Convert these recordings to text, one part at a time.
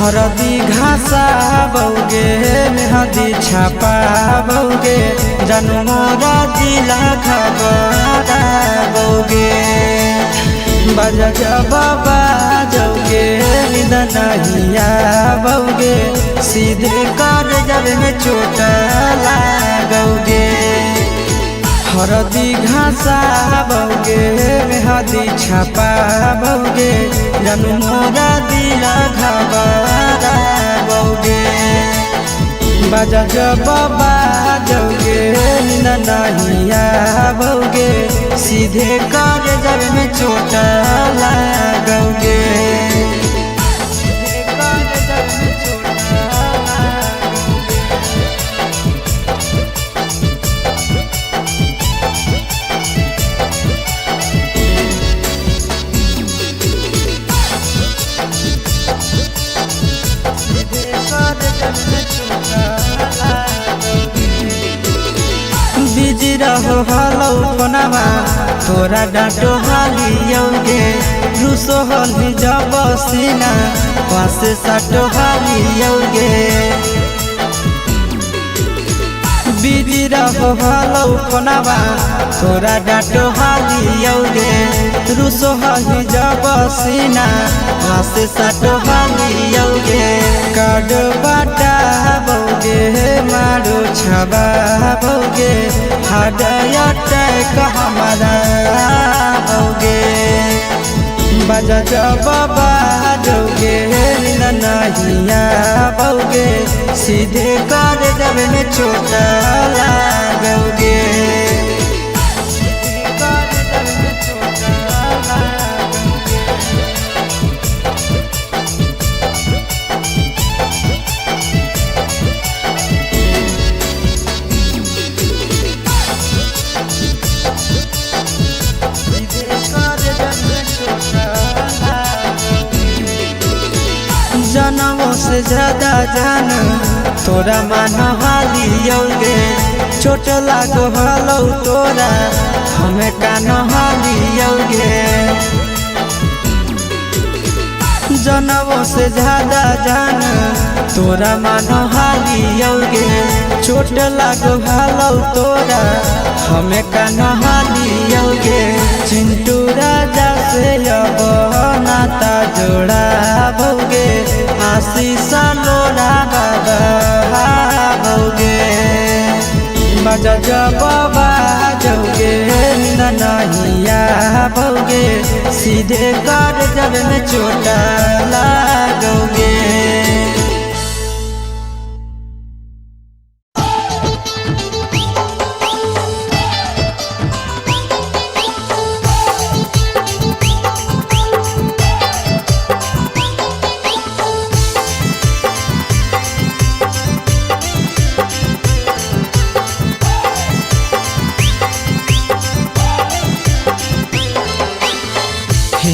हरदी घासा बौगे मेहदी छापा बौगे जनमोरा दिला खबरा बौगे बजा जबाबा जौगे निदनहिया बौगे सीधे कर जब में चोट लागोगे। हरदी घासा बौगे मेहदी छापा बौगे जनमोरा दिला खबरा बौगे बजा जबाबा जौगे निदनहिया बौगे सीधे कर जब में चोट लागोगे। बिजी रहो हलो पनावा तोरा डांटो हालियोगे रूसो हली जब सीना पासे साटो हालियोगे। बिजी रहो हलो पनावा तोरा डांटो हालियोगे रूसो हली जब सीना पासे साटो हालियोगे। काड बाटा बौगे मारो छबा बौगे हाडया टैक हमारा बौगे बजा जबाबा जौगे ननहिया बौगे सीधे कर जब में चोट लागोगे। जनमों से ज्यादा जान तोरा मान हालियोगे चोट लागो हलो तोरा हमें कान हालियोगे। जनमों से ज्यादा जान तोरा मान हालियोगे चोट लागो हलो तोरा हमें कान हालियोगे। चिंटू राजा से अब नाता जोड़ा बौगे आशीष लोड़ा बाबा बौगे बजा जबाबा जौगे ननहिया बौगे सीधे कर जब में चोट लागोगे।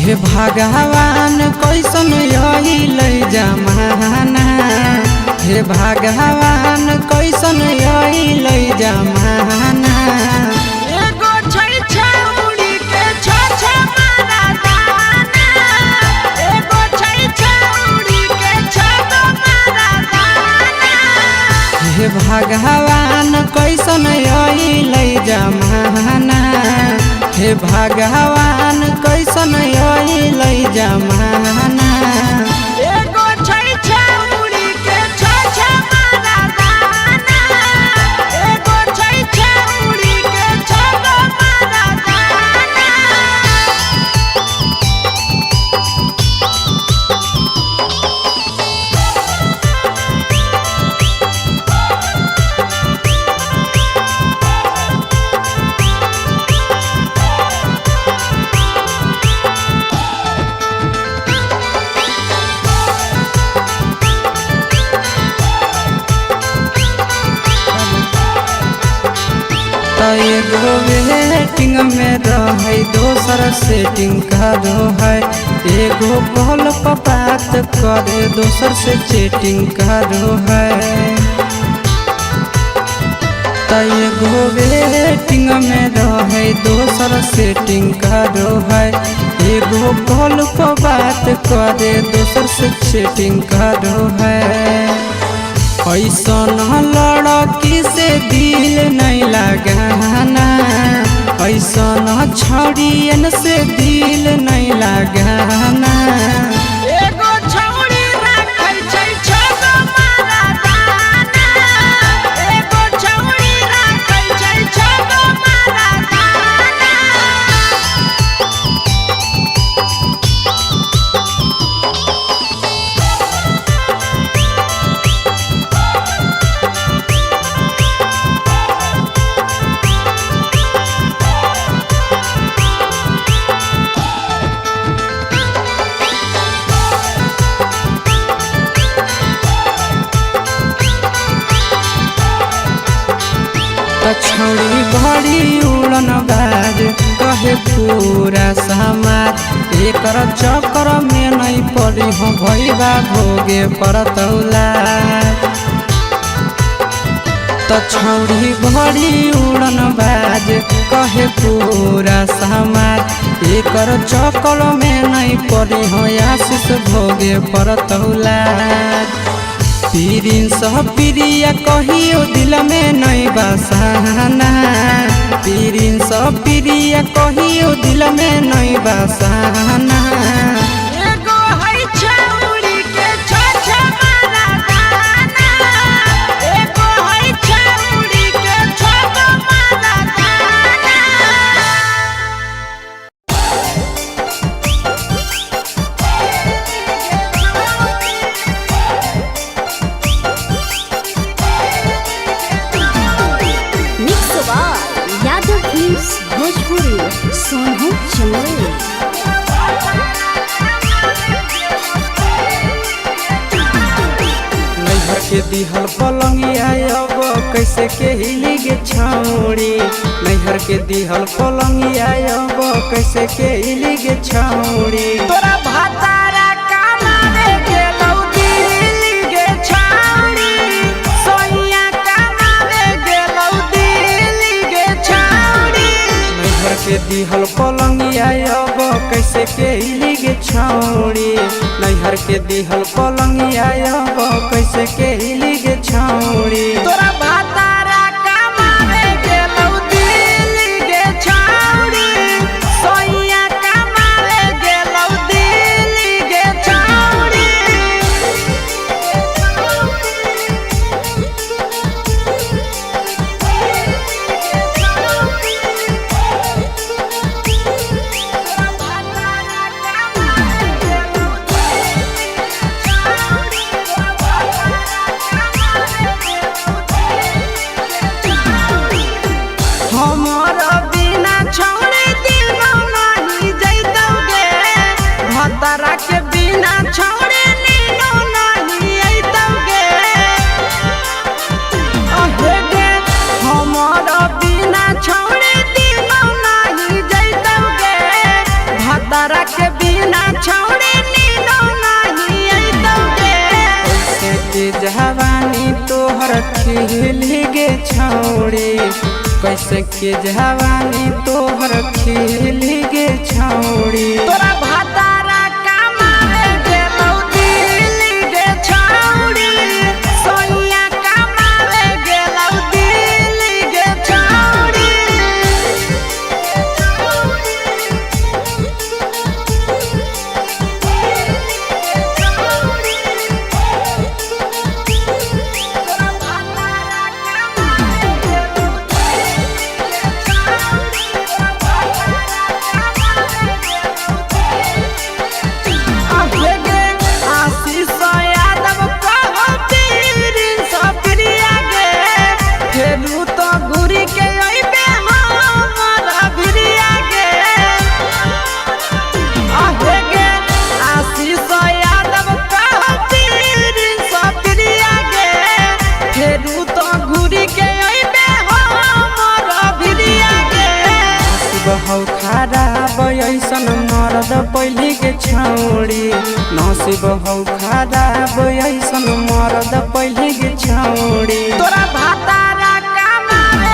हे भगवान कैसन आइल जमाना हे भगवान कैसन आइल जमाना। एगो छै छौरी के छ मारा दाना एगो छै छौरी के छ मारा दाना। हे भगवान कैसन आइल जमाना हे भगवान कैसन आइल जमाना। एगो छै छौरी के छ मारा दाना एगो छै छौरी के छ मारा दाना। एगो वेटिंग में रहे दोसर सेटिंग करो है एगो कॉल पर बात करे दोसर से चैटिंग करो है। त एगो वेटिंग में रहे दोसर सेटिंग करो है एगो कॉल पर बात करे दोसर से सेटिंग करो है ऐसा लड़की से दिल नहीं लगाना ऐसा छड़ियन से दिल नहीं लगाना एगो छौड़ी राखै छै छगो मरदाना एगो छौड़ी राखै छै छगो मरदाना छौड़ी बड़ी उड़न बाज कहे पूरा समाज एकर चक्कर में नहीं पड़ी हो भैया भोगे परतौला त छौड़ी बड़ी उड़न बाज कहे पूरा समाज एकर चक्कर में नहीं पड़ी हो आशीष भोगे परतौला पीरिन सब प्रिया कहियो दिल में नहीं बसाना पीरिन सब प्रिया कहियो दिल में नहीं बसाना एगो है छौड़ी के छ मरदाना एगो है छौड़ी के छगो मरदाना यादव फिल्म्स भोजपुरी सोनू चंदेल नैहर के दिहल पलंगिया अब कैसे के हिली गे छौड़ी नैहर के दिहल पलंगिया अब कैसे के हिली गे छौड़ी तोरा भातारा कमावे गेलौ दिल्ली गे छौड़ी सोइया कमावे गेलौ दिल्ली गे छौड़ी नैहर के दिहल पलंगिया अब कैसे के हिली गे छौड़ी नैहर के दिहल पलंगिया अब कैसे के हिली गे छौड़ी तोरा भातारा कमावे गेलौ दिल्ली गे छौड़ी सोइया कमावे गेलौ दिल्ली गे छौड़ी हमर बिना छौड़ी दिनो नहीं जैतौगे भतरा के बिना छौड़ी नीनो नहीं अइतौगे अहे गे हमर बिना छौड़ी दिनो नहीं जैतौगे भतरा के बिना छौड़ी नीनो नहीं अइतौगे कैसे के जवानी तोहर खिली गे छौड़ी कैसे के जवानी तोहर खिली गे छौड़ी तोरा भातारा कमावे गेलौ दिल्ली गे छौड़ी सोइया कमावे गेलौ दिल्ली गे छौड़ी बहौ खराब ऐसन मरद पहली के छौड़ी नसीब हौ खराब ऐसन मरद पहली के छौड़ी तोरा भातारा कमावे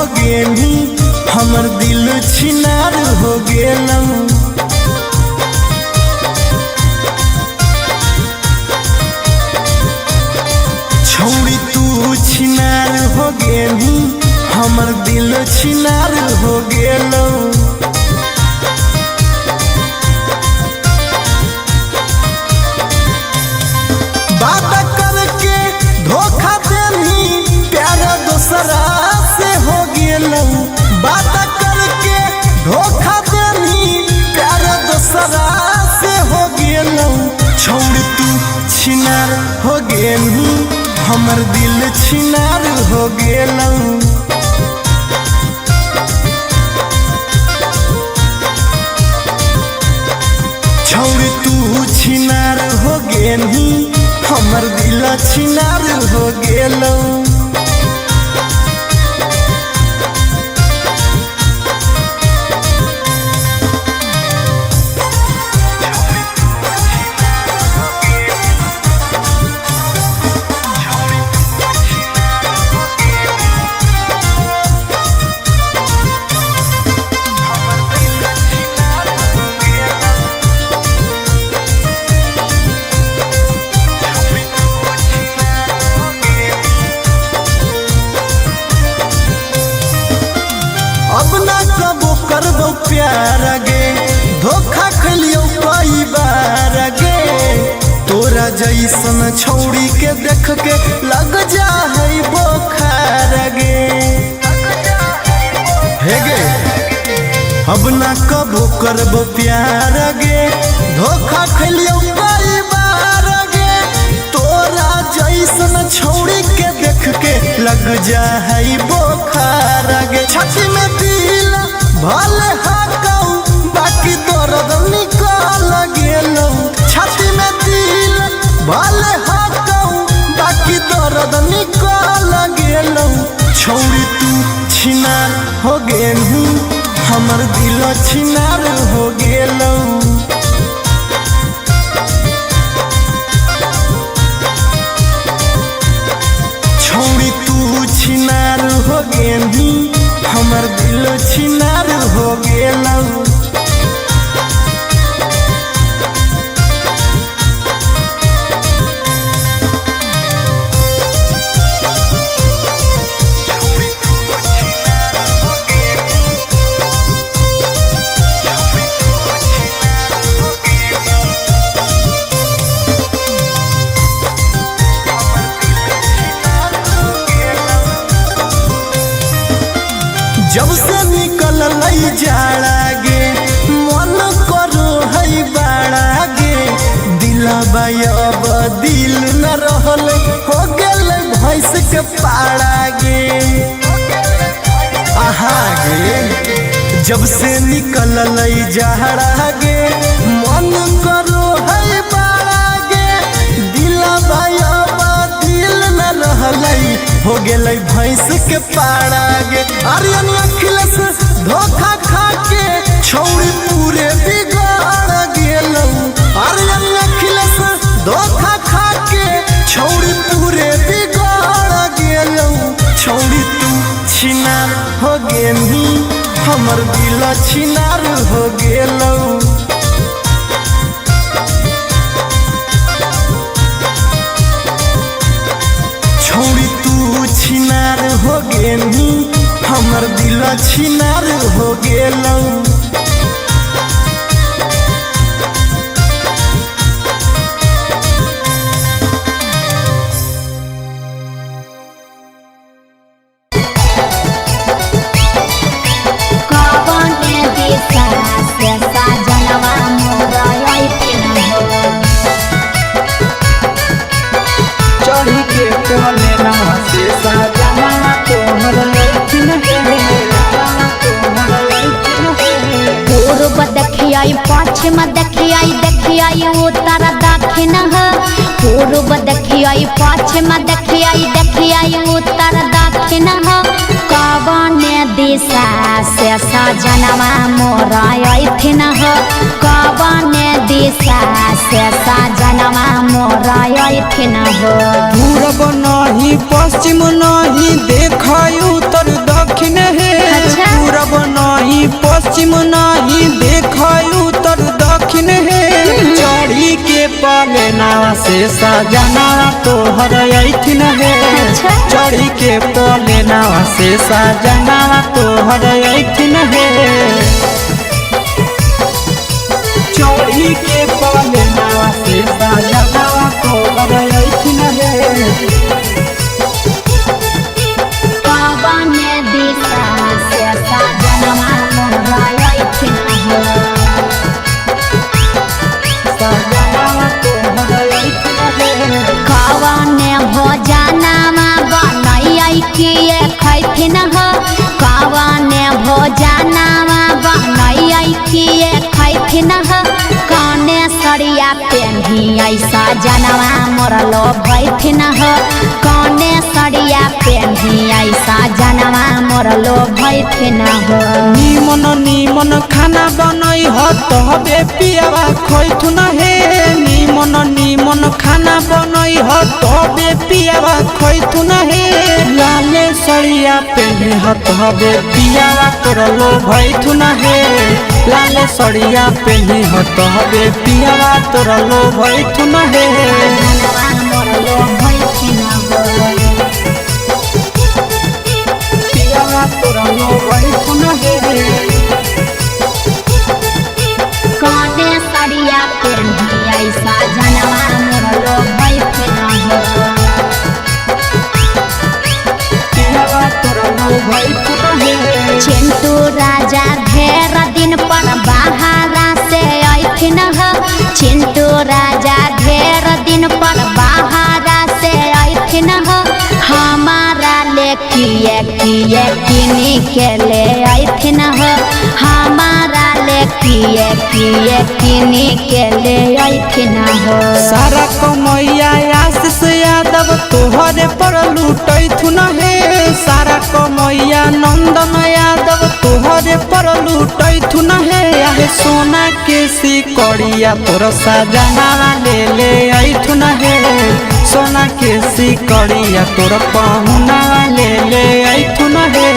हो गेनी हमर दिल छिनार हो गेलऊ। छौड़ी तू छिनार हो गेनी हमर दिल छिनार हो गेलऊ। बात करके धोखा देनी प्यार दोसरा से हो गेलऊ। बात करके धोखा देनी प्यार दोसरा से हो गेलऊ। छौड़ी तू छिनार हो गेनी हमर दिल छिनार हो गेलऊ। छौड़ी तू छिनार हो गेनी हमर दिल छिनार हो गेलऊ। अब ना कबो करबो प्यार गे धोखा खलियो कई बार गे। तोरा जैसन छौड़ी के देख के लग जा है बोखार गे। हे गे अब ना कबो करबो प्यार गे धोखा खलियो कई बार गे। तोरा जैसन छौड़ी के देख के लग जा है बोखार गे। छाती में दिल भले हाकऊ बाकी दर्द निकल गेलऊ। छाती में दिल भले हाकऊ बाकी दर्द निकल गेलऊ। छौड़ी तू छिनार हो गेलू हमर दिल छिनार हो गेलऊ। छौड़ी तू छिनार हो गेनी हमर दिल छिनार हो गेलऊ। जब से निकल लई जाड़ा गे मन करो है बाड़ा गे। दिलबा अब दिल न रहल हो गेल भैंस के पाड़ा गे। आहा गे जब से निकल लई जाड़ा गे मन करो है बाड़ा गे। दिलबा अब दिल न रहल हो गेल भैंस के पाड़ा गे। आर्यन अखिलेश धोखा खा के छौड़ी पूरे बिगाड़ गेलऊ। आर्यन अखिलेश धोखा खा के छौड़ी पूरे बिगाड़ गेलऊ। छौड़ी तू छिनार हो गेनी हमर दिल छिनार हो गेलऊ। छौड़ी तू छिनार हो गेनी हमर दिल छिनार हो गेलऊ। चढ़ी के कोने नवा से साजना तोहर लैकिन पूर्व देखियाई पश्चिम देखियाई उत्तर दक्षिण पूर्व देखियाई पश्चिम देखियाई उत्तर दक्षिण कवन दिशा से सजनवा मोरा अइथिन कवन दिशा से सजनवा मोरा अइथिन पूरब नहीं पश्चिम नहीं देखाई उत्तर दक्षिण पाले नावा से सजना तोहर ऐठिन हे चढ़ी के पाले नावा से सजना तोहर ऐठिन हे चढ़ी के पाले नावा से सजना तोहर ऐठिन हे कवन दिशा से सजनवा मोहरा ऐठिन हे कवने भोजनमा बनैयै किए खैथिन ह कवने भोजनमा बनैयै किए खैथिन ह कने सरिया पेन्हियै सजनवा मोरलो भैथिन ह कने सरिया पेन्हियै सजनवा मोरलो भैथिन ह निमन निमन खाना बनै ह तबे पियावा खैथुन हे निमन निमन खाना बनै ह तबे पियावा खैथुन हे लाले सरिया पेन्हे ह तबे पियावा तोरलो भैथुन हे लाले सरिया पेन्हे ह तबे पियावा तोरलो भैथुन हे सजनवा मोरलो भैथिन ह पियावा तोरलो भैथुन हे कने सरिया पेन्हियै सजनवा मोरलो भैथिन ह पियावा तोरलो भैथुन हे चिंटू राजा ढेर दिन पर बाहरा से ऐथिन ह चिंटू राजा ढेर दिन पर बाहरा से ऐथिन ह हमारा ले किए किए किनी के ले ऐथिन ह हमारा ले किए किए किनी के ले ऐथिन ह सारा कमैया आशीष यादव तोहरे पर लूटैथुन हे सारा कमैया नंदन यादव तोहरे पर लूटैथुन हे आहे सोना के सिकड़िया तोर सजना ले ऐथुन हे सोना के सिकड़िया तोर पहुना ले ऐथुन हे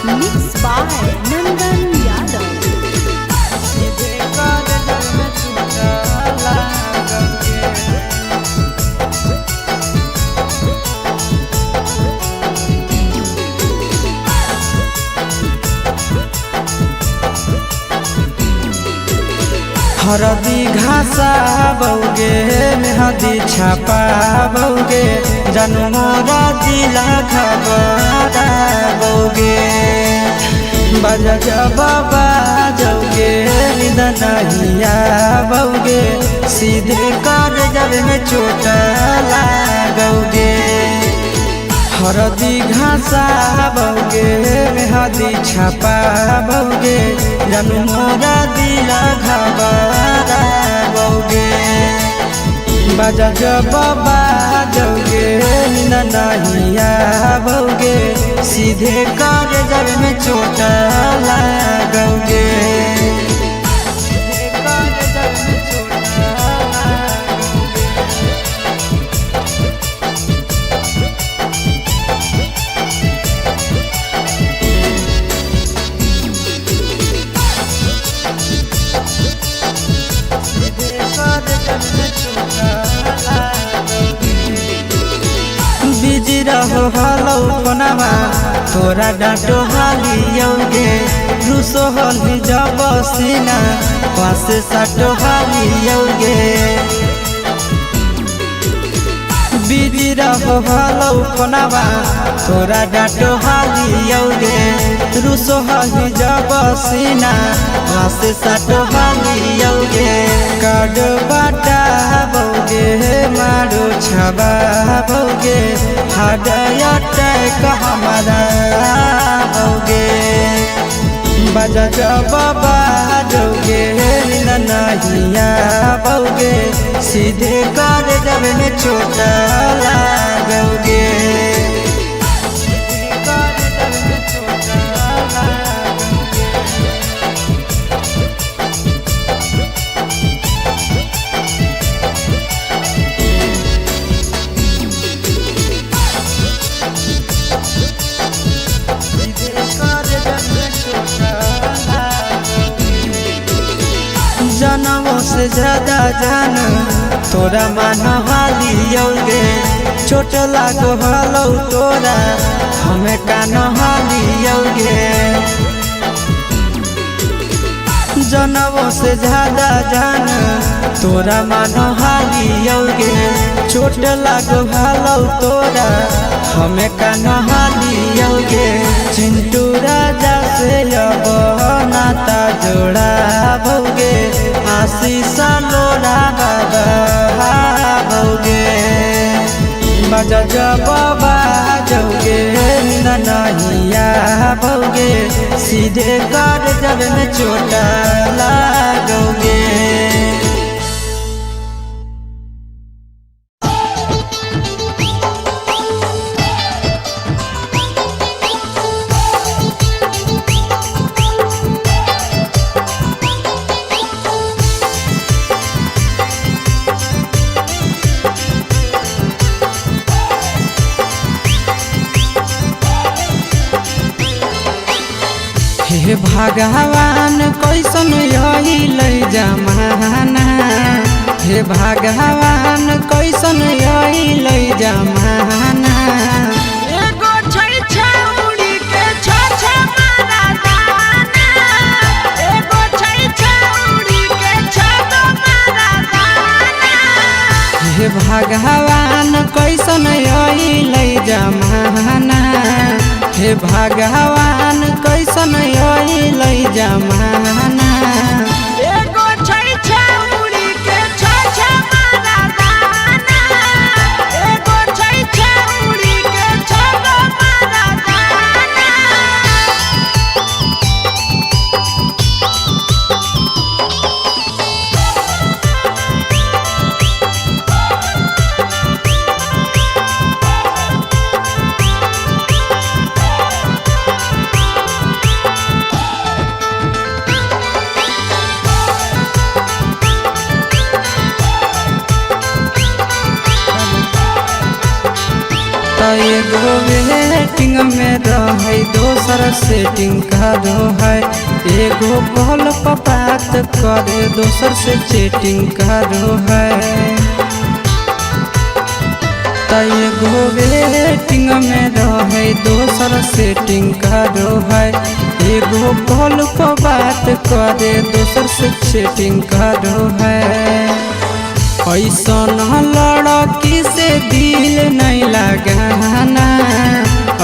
Mixed by Nandan Yadav. हरदी घासा बौगे मेहदी छापा बौगे जनमोरा जिला खबरा बौगे बजा जबाबा जौगे निदनहिया बौगे सीधे कर जब में चोट लागोगे हरदी घासा बौगे मेहदी छापा बौगे जनमोरा दिला घबरा बौगे बजा जबाबा जौगे नहिया बौगे सीधे कर जब में चोट लागोगे बिजी रहो हलो कोनामा तोरा डांटो हालियोगे रूसो होली जब सीना पासे साटो हालियोगे बिजी रहो हलो कोनामा तोरा डांटो हालियोगे रूसो होली जब सीना पासे साटो हालियोगे काड बाटा बौगे मारो छबा बौगे हाडया टैक हमारा बौगे बजा जबाबा जौगे नहिया बौगे सीधे कर जब में चोट लागोगे से ज्यादा जान तोरा मान हालियोगे चोट लागो हलो तोरा हमें कान हालियोगे जनवों से ज्यादा जान तोरा मान हालियोगे चोट लागो हलो तोरा हमें कान हालियोगे चिंटू राजा से अब नाता जोड़ा भोगे आशीष लोड़ा बाबा भोगे बजा जब बाजोगे ननहिया भोगे सीधे कर जब में चोट लागोगे। हे भगवान कैसन यही लई जमाना हे भगवान कैसन यही लई जमाना एगो छै छौड़ी के छ मारा दाना एगो छै छौड़ी के छ मारा दाना हे भगवान कैसन यही लई जमाना हे भगवान कैसन यही लई जमाना एगो छै छौड़ी के छ मारा दाना एगो छै छौड़ी के छ मारा दाना एगो वेटिंग में रहे दोसर सेटिंग करो है एगो कॉल पर बात करे दोसर से चैटिंग करो है एगो वेटिंग में रहे दोसर सेटिंग करो है एगो कॉल पर बात करे दोसर से चैटिंग करो है ऐसन लड़की से दिल नहीं लगाना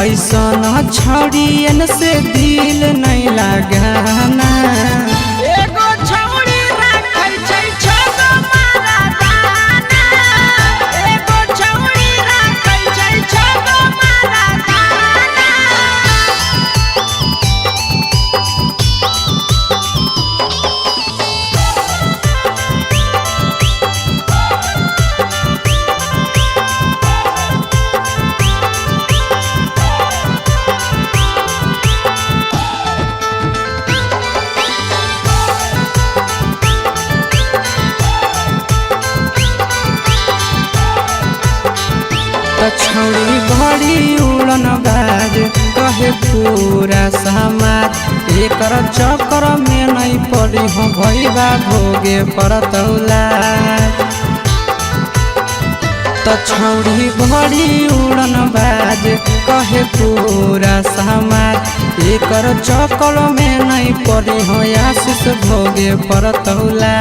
ऐसन छड़ियन से दिल नहीं लगाना एगो छौड़ी राखै छै छ मारा दाना एगो छौड़ी राखै छै छ मारा दाना छौड़ी बड़ी उड़न बाज कहे पूरा समाज एकर चक्कर में नहीं पड़ी हो भैया भोगे परतौला छौड़ी बड़ी उड़न बाज कहे पूरा समाज एकर चक्कर में नहीं पड़ी हो आशीष भोगे परतौला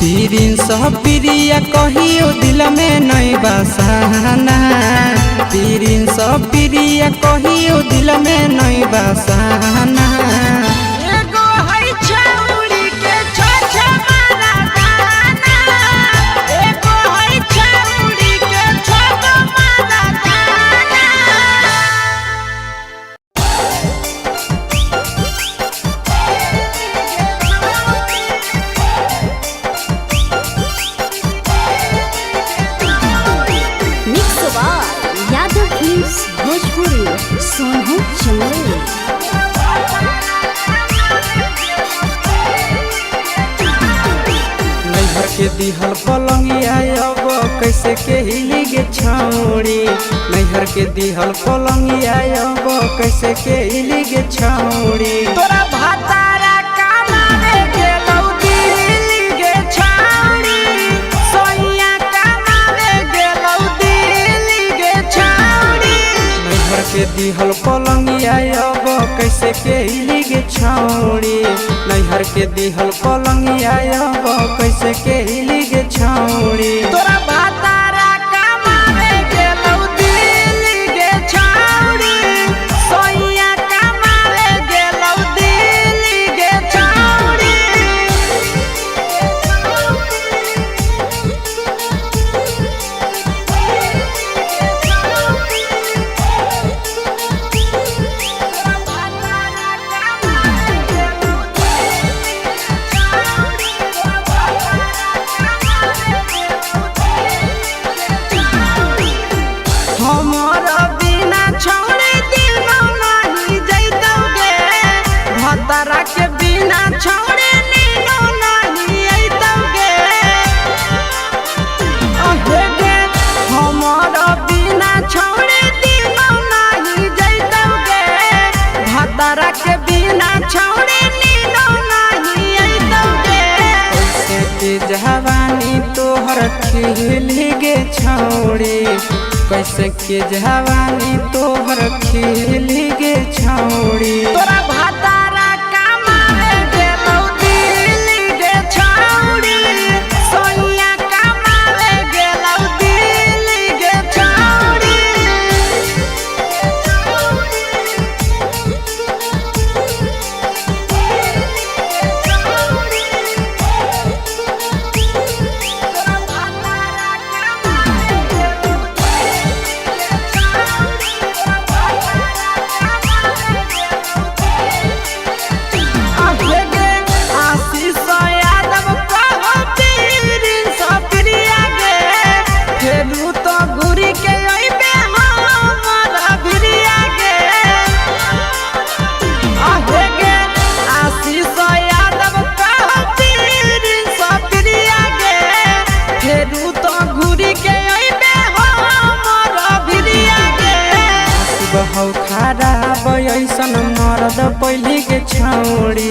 पीरिन सब प्रिया कहियो दिल में नहीं बसाना पीरिन सब प्रिया कहियो दिल में नहीं बसाना एगो है छौड़ी के छ मारा दाना एगो है छौड़ी के छ मारा दाना यादव फिल्म्स भोजपुरी सोनू चंदेल नैहर के दिहल पलंगिया अब कैसे के हिली गे छौड़ी नैहर के दिहल पलंगिया अब कैसे के हिली गे छौड़ी तोरा भातारा कामारे गेलौ दिल्ली दिहल पलंगिया अब कैसे के हिली गे छौड़ी नैहर के दिहल पलंगिया अब कैसे के हिली गे छौड़ी तोरा भातारा कमावे गेलौ दिल्ली गे छौड़ी सोइया कमावे गेलौ दिल्ली गे छौड़ी हमर बिना छौड़ी दिनो नहीं जैतौगे भतरा के बिना छौड़ी नीनो नहीं अइतौगे अहे गे हमर बिना छौड़ी दिनो नहीं जैतौगे भतरा के बिना छौड़ी नीनो नहीं अइतौगे कैसे के जवानी तोहर खिली गे छौड़ी कैसे के जवानी तोहर खिली गे छौड़ी तोरा भातारा कमावे गेलौ दिल्ली गे छौड़ी सोइया कमावे गेलौ दिल्ली गे छौड़ी आशीष यादव कहो पीरिन सप्रिया गे फेरू तो घुरी के अइबे हमर भिरिया गे आहे गे आशीष यादव कहो पीरिन सप्रिया गे फेरू तो घुरी के अइबे हमर भिरिया गे बहु खराब ऐसन मरद पहली के छौड़ी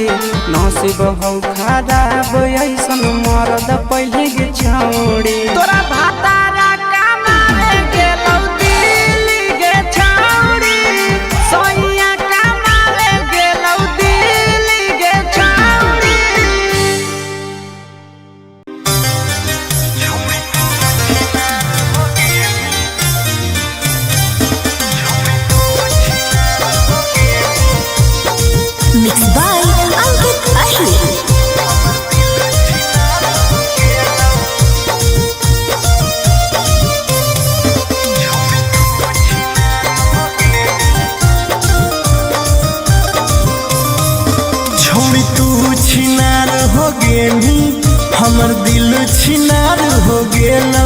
नसीब हौ खराब ऐसन मरद पहली के छौड़ी तोरा भातारा कमावे गेलौ दिल्ली गे छौड़ी सोइया कमावे गेलौ दिल्ली गे छौड़ी Mixed by Ankit Ahir. छोड़ी तू छिनार हो गेली हमर दिल छिनार हो गेलौ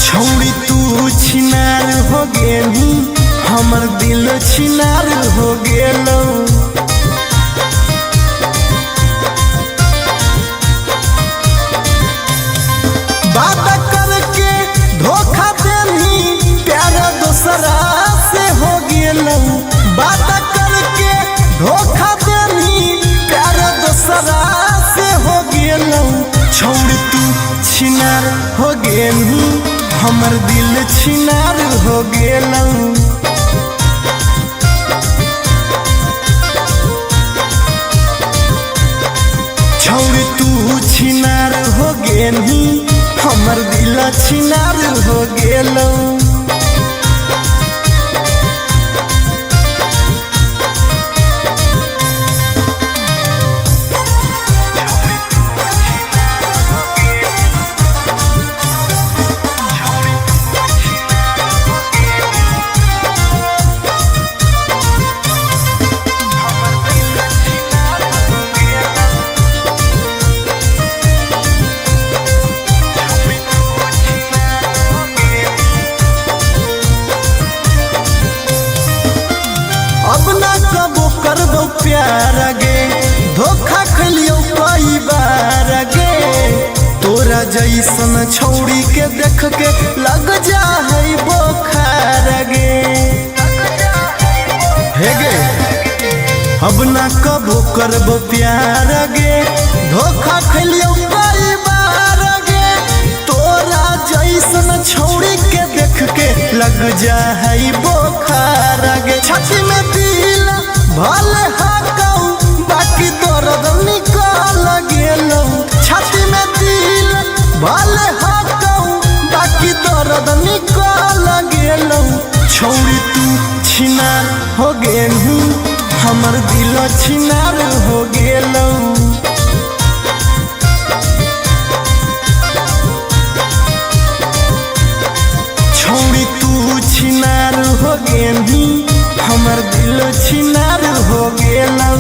छोड़ी तू छिनार हो गेली हमर दिल छिनार हो गेलौ बात करके धोखा देनी प्यार दूसरा से हो गेलौ बात करके धोखा देनी प्यार दूसरा से हो गेलौ छोड़ तू छिनार हो गेली हमर दिल छिनार हो गेलौ छोड़ तू छिनार हो गेली हमर दिल छिनार हो गेलौ अब ना कबो करबो प्यार गे धोखा खलियो कई बार गे तोरा जैसन छौड़ी के देख के लग जा है बोखार गे हे गे अब ना कबो करबो प्यार गे धोखा खलियो कई बार गे गेलू हमर दिल छिनार हो गेलौ छोड़ी तू छिनार हो गेलू हमर दिल छिनार हो गेलौ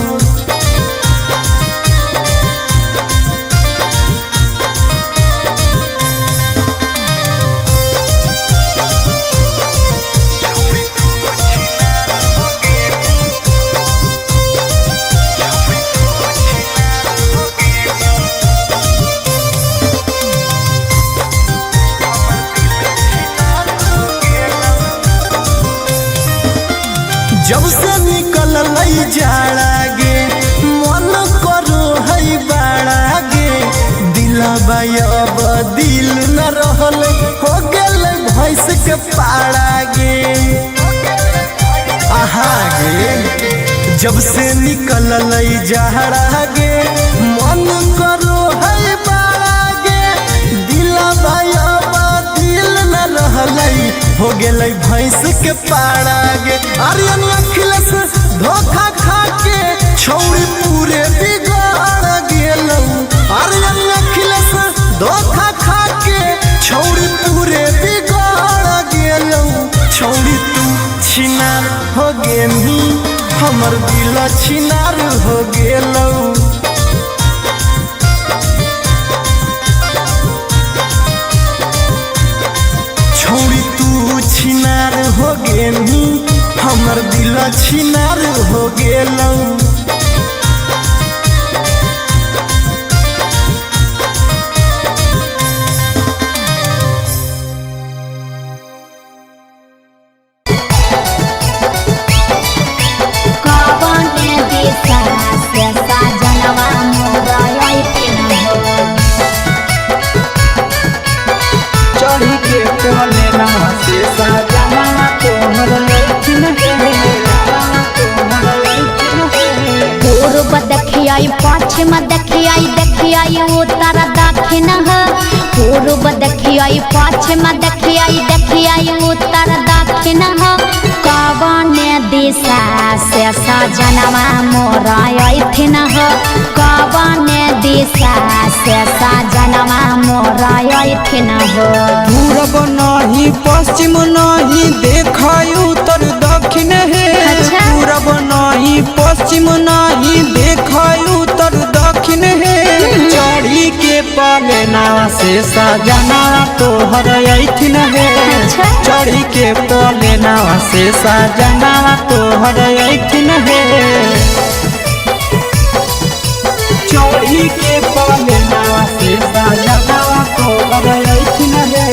जब से निकल जाड़ा गे मन करो है बाड़ा गे दिलबा अब दिल न रहल हो गेल भैंस के पाड़ा गे आहा गे जब से निकल जाड़ा गे मन करो है बाड़ा गे दिलबा अब दिल न रहल हो गेल भैंस के पाड़ा गे आर्यन अखिलेश धोखा खा के छौड़ी पूरे बिगाड़ गेलौ आर्यन अखिलेश धोखा खा के छौड़ी पूरे बिगाड़ गेलौ छौड़ी तू छिनार हो गेली हमर दिल छिनार हो गेलौ छौड़ी तू छिनार हो गेली हमर दिल छिनार हो गेलौ चढ़ी के बोले ना से सजना तोहर लैथिन पूर्व देखियाई पश्चिम देखियाई उत्तर दक्षिण पूर्व देखियाई पश्चिम देखियाई उत्तर दक्षिण कवन दिशा से सजनवा मोर अइथिन कवन दिशा से सजनवा मोर अइथिन पूरब नहीं पश्चिम नहीं देखाई उत्तर दक्षिण है पूरब नहीं पश्चिम नहीं देखाई उत्तर दक्षिण है चढ़ी के पलेना से सजना तोहर अइथिन है चढ़ी के पलेना से सजना तोहर अइथिन है चढ़ी के पलेना से सजना तोहर अइथिन है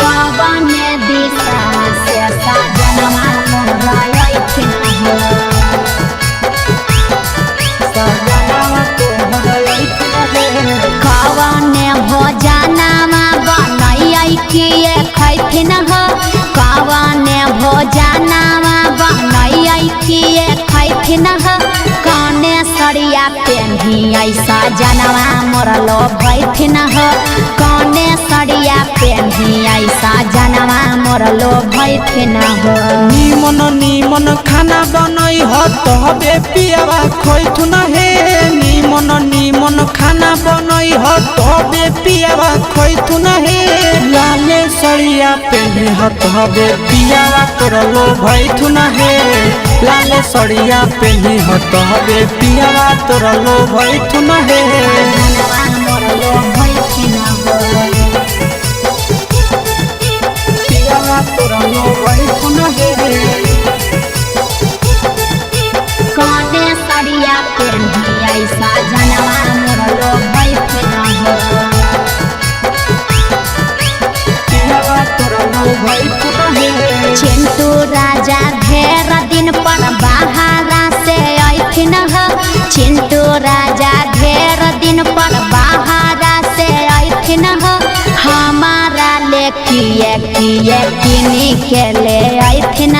कवन दिशा से सजनवा मोर अइथिन कवन भोजनमा बनैयै किए खैथिन कवन भोजनमा बनैयै किए खैथिन कने सरिया पेन्हियै सजनवा मोर लोभैथिन कने सरिया पेन्हियै सजनवा मोर लोभैथिन निमन निमन खाना बनई ह तबे पियावा खैथुन हे निमन निमन खाना बनई ह तबे पियावा खैथुन हे लाले सरिया पेन्हि ह तबे पियावा तोर लोभैथुन हे लाले सरिया पेन्हि ह तबे पियावा तोर लोभैथुन हे मोर लोभैथिन पियावा तोर लोभैथुन हे कने सरिया पेन्हियै सजनवा मोर लोभैथिन पियावा तोर लोभैथुन हे चिंटू राजा ढेर दिन पर बाहरा से अइथिन चिंटू राजा ढेर दिन पर बाहरा से अइथिन हमारा ले किए किए किनी के ले अइथिन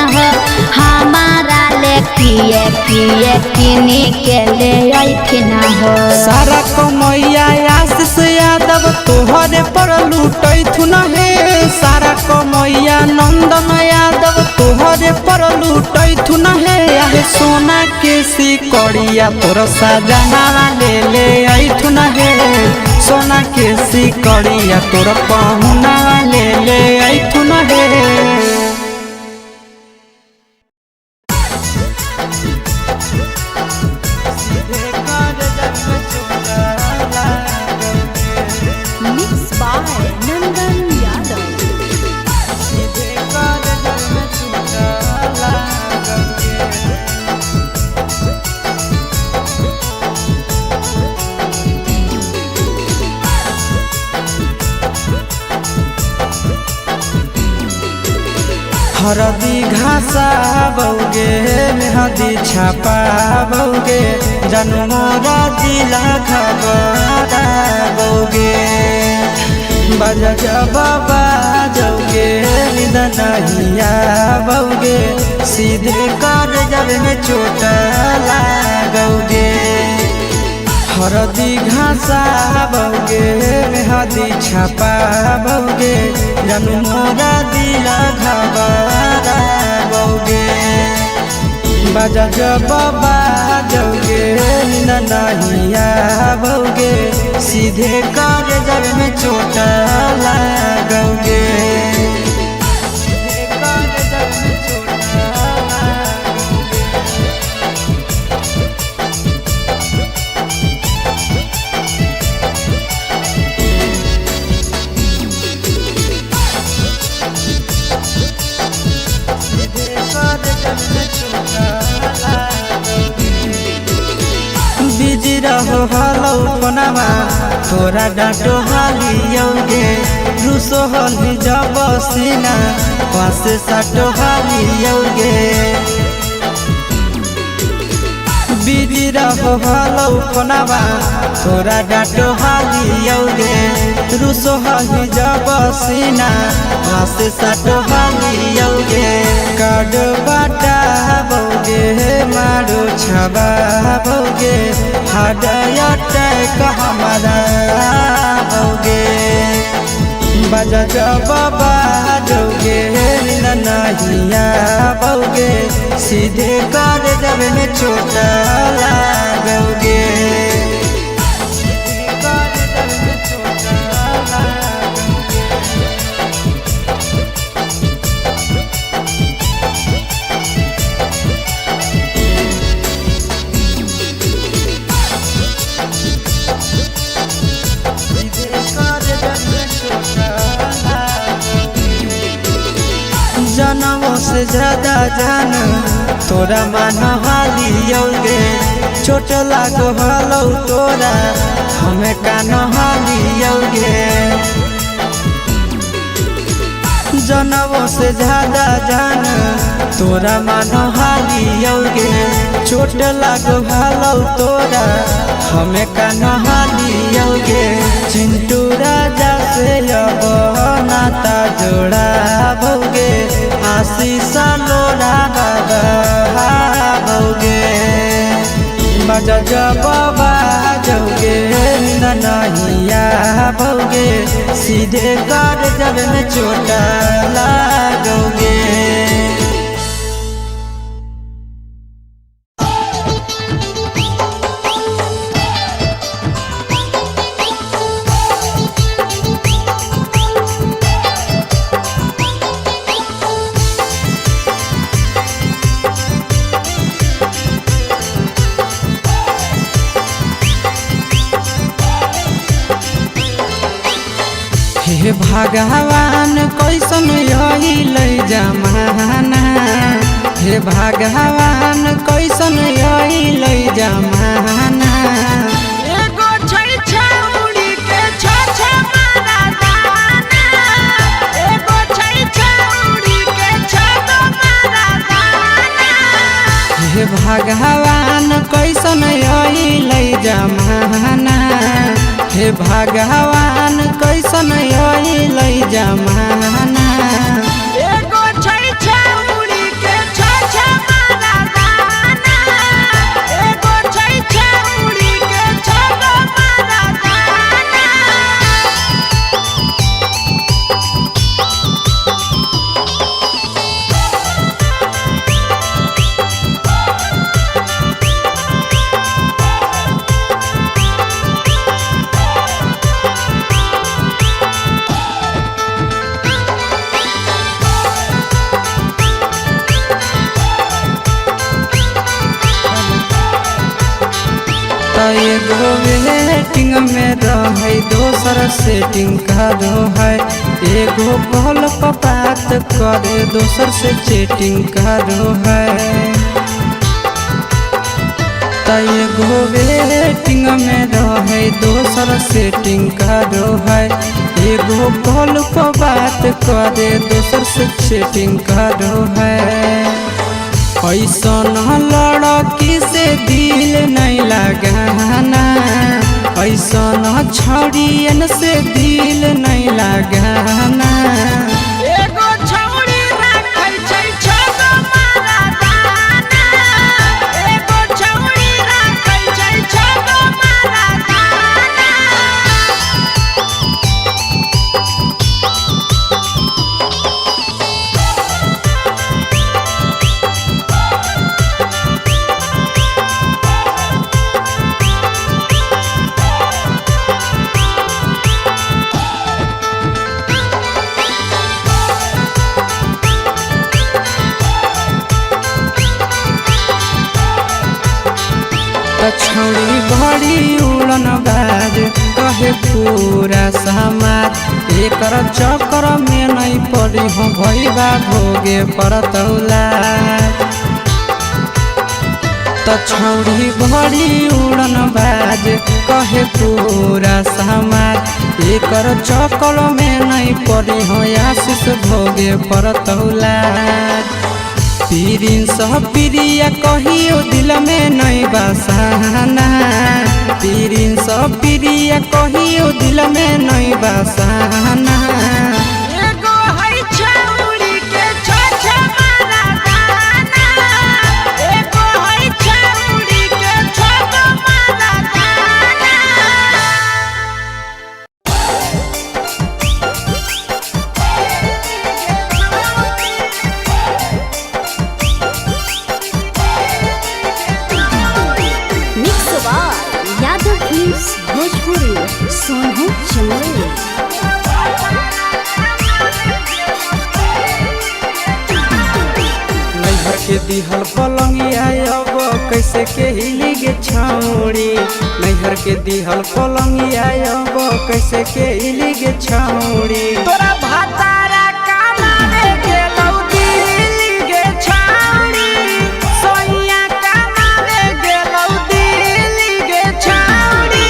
हमारा ले किए किए किनी के ले अइथिन सारा कमैया आशीष यादव तोहरे पर लूटैथुन हे सारा कमैया नंदन यादव सोना के सिकड़िया तोर सजनावा ले ले ऐठुन हे सोना के सिकड़िया तोर पहुनावा ले ले ऐठुन हे Mixed by Nandan Yadav. हरदी घासा बौगे मेहदी छापा बौगे जनमोरा जिला खबरा बौगे बजा बाबा जौगे निदनहिया बौगे सीधे कर जब में चोट लागोगे हरदी घासा बौगे मेहदी छापा बौगे जनमोरा दिला घबरा बौगे बजा बाबा जौगे नहिया बौगे सीधे कर जब में चोट लागोगे बिजी रहो हलो पनामा तोरा डांटो हालियोगे रूसो हली जब सीना पास साटो हालियोगे बिजी रहो हलो पनामा तोरा डांटो हालियोगे रूसो हली जब सीना पास साटो हालियोगे काड बाटा बौगे मारो छबा बौगे हृदय हमारा बौगे बजा बाबा जौगे नहिया बौगे सीधे कर जब में चोट लागोगे जनमों से ज्यादा जान तोरा मान हालियोगे चोट लागो हलो तोरा हमें कान हालियोगे जनमों से ज्यादा जान तोरा मान हालियोगे चोट लागो हलो तोरा हमें कान हालियोगे चिंटू राजा से अब नाता जोड़ा भोगे आशीष लोड़ा बाबा भोगे बजा बाबा जौगे नहिया भोगे सीधे कर जब में चोट लागोगे हे भगवान कैसन अइल जमाना हे भगवान कैसन अइल जमाना एगो छै छौड़ी के छ मारा दाना एगो छै छौड़ी के छ मारा दाना हे भगवान कैसन अइल जमाना हे भगवान कैसन अइल जमाना एगो छै छौड़ी के छ मारा दाना एगो छै छौड़ी के छ मारा दाना एगो वेटिंग में रहे दोसर सेटिंग करो है एगो कॉल पर बात करे दोसर से चैटिंग करो है एगो वेटिंग में रहे दोसर सेटिंग करो है एगो कॉल पर बात करे दोसर से चैटिंग करो है ऐसा लड़की से दिल नहीं लगाना ऐसा छड़ियन से दिल नहीं लगाना एगो छौड़ी राखै छै छगो मारा दाना एगो छौड़ी राखै छै छगो मारा दाना छौड़ी बड़ी उड़न बाज कहे पूरा समाज एकर चक्कर में नहीं पड़ी हो भैया भोगे पड़तौला छौड़ी बड़ी उड़न बाज कहे पूरा समाज एकर चक्कर में नहीं पड़ी हो आशीष भोगे पड़तौला पीरिन सब प्रिया कहियो दिल में नहीं बसाना पीरिन सब प्रिया कहियो दिल में नहीं बसाना एगो है छौड़ी के छछ मारा दाना एगो है छौड़ी के छगो मारा दाना mix by Yadav films Bhojpuri Sonu Chandel. नैहर के दिहल पलंगिया अब कैसे के हिली गे छौड़ी नैहर के दिहल पलंगिया अब कैसे के हिली गे छौड़ी तोरा भातारा कमावे गेलौ दिल्ली गे छौड़ी सोइया कमावे गेलौ दिल्ली गे छौड़ी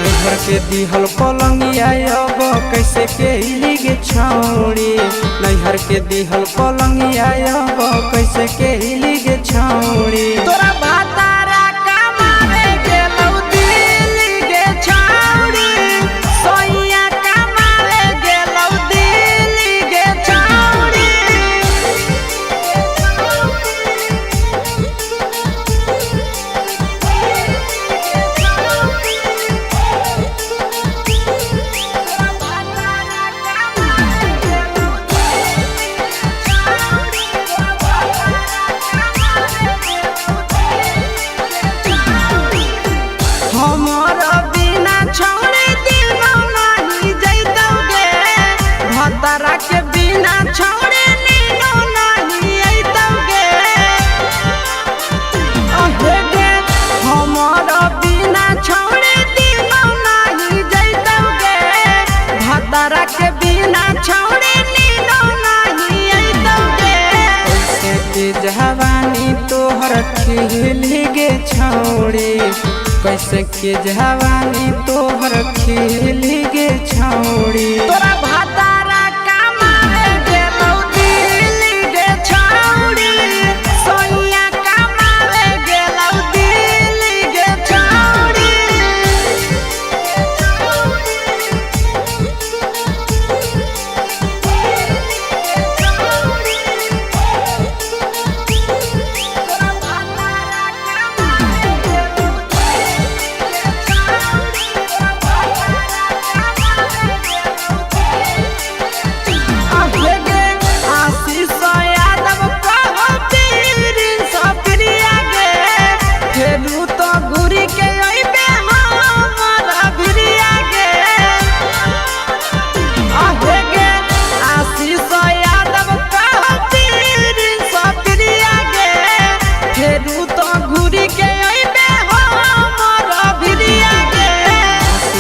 नैहर के दिहल पलंगिया अब कैसे के हिली गे छौड़ी नैहर के दिहल पलंगिया अब कैसे के हिली गे छौड़ी तोरा भातारा कमावे गेलौ दिल्ली गे छौड़ी सोइया कमावे गेलौ दिल्ली गे छौड़ी हमर बिना छौड़ी दिनो नहीं जैतौगे भतरा के बिना छौड़ी नीनो नहीं अइतौगे अहे गे हमर बिना छौड़ी दिनो नहीं जैतौगे भतरा के बिना छौड़ी नीनो नहीं अइतौगे कैसे के जवानी तोहर खिली गे छौड़ी कैसे के जवानी तोहर खिली गे छौड़ी तोरा भातारा कमावे गेलौ दिल्ली गे छौड़ी सोइया कमावे गेलौ दिल्ली गे छौड़ी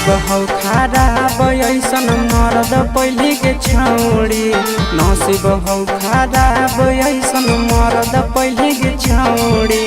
नसीब हौ खराब ऐसन मरद पहले के छौड़ी नसीब हौ खराब ऐसन मरद पहले के छौड़ी